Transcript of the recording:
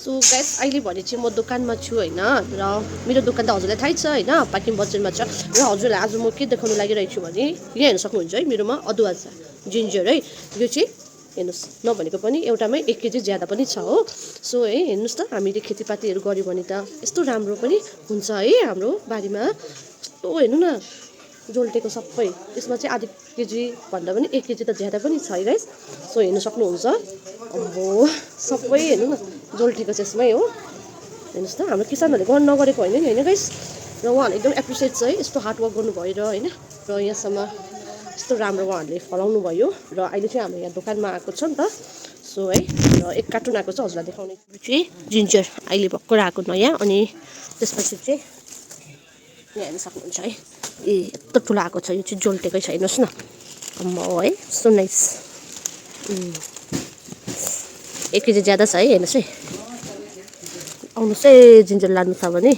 so guys अहिले भने चाहिँ म दोकानमा छु होइन र मेरो दोकान त हजुरलाई थाहै छ होइन पाकिङ बजारमा छ र हजुरलाई आज म के देखाउनु लागिरहेको छु भने यहाँ हेर्न सक्नुहुन्छ है मेरोमा अदुवा छ जिन्जर है यो चाहिँ हेर्नुहोस् नभनेको पनि एउटामै 1 केजी ज्यादा पनि छ हो सो है हेर्नुहोस् त हामीले खेतीपातीहरू गऱ्यो भने त यस्तो राम्रो पनि हुन्छ है हाम्रो बारीमा यस्तो हेर्नु न जोल्टेको सबै त्यसमा चाहिँ आधी केजी भन्दा पनि 1 केजी त ज्यादा पनि छ है गाइस सो हेर्न सक्नुहुन्छ अम्बो सबै हेर्नु न जोल्टेको चाहिँ यसमै हो हेर्नुहोस् त हाम्रो किसानहरूले गर्न नगरेको होइन नि होइन गाइस र उहाँहरूले एकदम एप्रिसिएट छ है यस्तो हार्डवर्क गर्नुभयो र होइन र यहाँसम्म यस्तो राम्रो उहाँहरूले फलाउनु भयो र अहिले चाहिँ हाम्रो यहाँ दोकानमा आएको छ नि त सो है र 1 कार्टुन आएको छ हजुरलाई देखाउने चाहिँ जिन्जर अहिले भर्खर आएको नयाँ अनि त्यसपछि चाहिँ यहाँ हेर्न सक्नुहुन्छ है यत्रो ठुलो आएको छ यो चाहिँ जोल्टेकै छ हेर्नुहोस् न अम्मा है सो नाइस 1 केजी ज्यादा छ है हेर्नुहोस् है आउनुहोस् है जिन्जर लानु छ भने